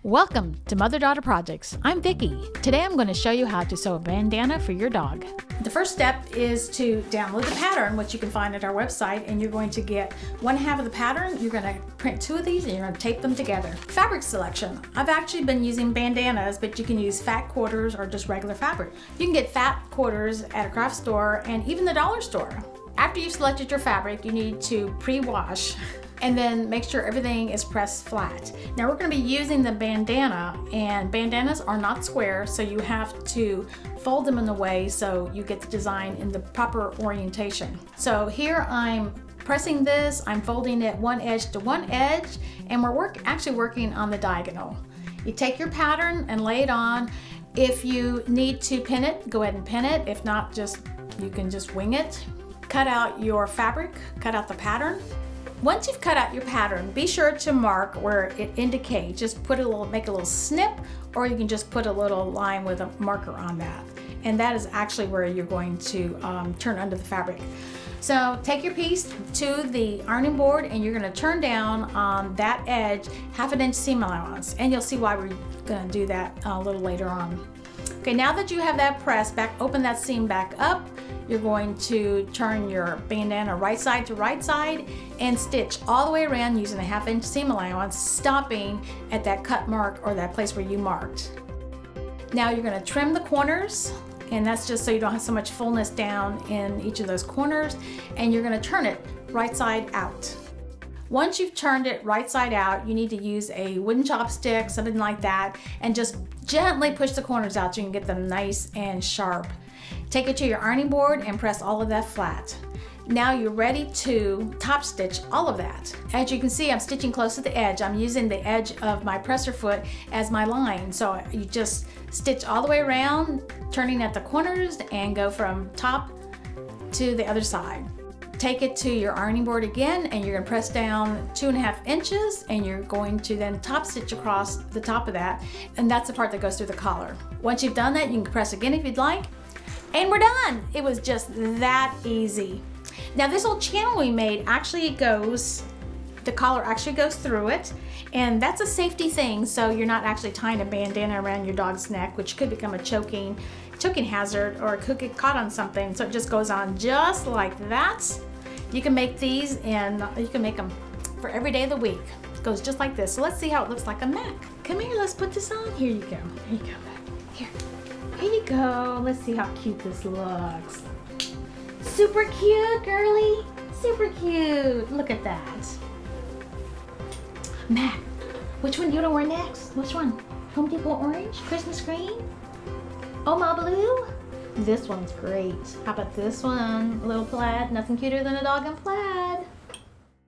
Welcome to Mother-Daughter Projects. I'm Vicki. Today I'm going to show you how to sew a bandana for your dog. The first step is to download the pattern, which you can find at our website, and you're going to get one half of the pattern. You're going to print two of these and you're going to tape them together. Fabric selection. I've actually been using bandanas, but you can use fat quarters or just regular fabric. You can get fat quarters at a craft store and even the dollar store. After you've selected your fabric, you need to pre-wash and then make sure everything is pressed flat. Now we're going to be using the bandana, and bandanas are not square, so you have to fold them in a way so you get the design in the proper orientation. So here I'm pressing this, I'm folding it one edge to one edge, and we're actually working on the diagonal. You take your pattern and lay it on. If you need to pin it, go ahead and pin it. If not, you can just wing it. Cut out your fabric, cut out the pattern. Once you've cut out your pattern, be sure to mark where it indicates. Just make a little snip, or you can just put a little line with a marker on that. And that is actually where you're going to turn under the fabric. So take your piece to the ironing board and you're going to turn down on that edge 1/2 inch seam allowance. And you'll see why we're going to do that a little later on. Okay, now that you have that pressed back, open that seam back up. You're going to turn your bandana right side to right side and stitch all the way around using a 1/2 inch seam allowance, stopping at that cut mark or that place where you marked. Now you're going to trim the corners, and that's just so you don't have so much fullness down in each of those corners, and you're going to turn it right side out. Once you've turned it right side out, you need to use a wooden chopstick, something like that, and just gently push the corners out so you can get them nice and sharp. Take it to your ironing board and press all of that flat. Now you're ready to top stitch all of that. As you can see, I'm stitching close to the edge. I'm using the edge of my presser foot as my line. So you just stitch all the way around, turning at the corners, and go from top to the other side. Take it to your ironing board again, and you're going to press down 2.5 inches, and you're going to then top stitch across the top of that, and that's the part that goes through the collar. Once you've done that, you can press again if you'd like, and we're done. It was just that easy. Now this little channel we made the collar actually goes through it, and that's a safety thing, so you're not actually tying a bandana around your dog's neck, which could become a choking hazard, or it could get caught on something. So it just goes on just like that. You can make these, and you can make them for every day of the week. It goes just like this. So let's see how it looks like on Mac. Come here, let's put this on. Here you go. Here you go. Here you go. Let's see how cute this looks. Super cute, girly. Super cute. Look at that. Mac, which one do you want to wear next? Which one? Home Depot orange? Christmas green? Oma blue? This one's great. How about this one? A little plaid. Nothing cuter than a dog in plaid.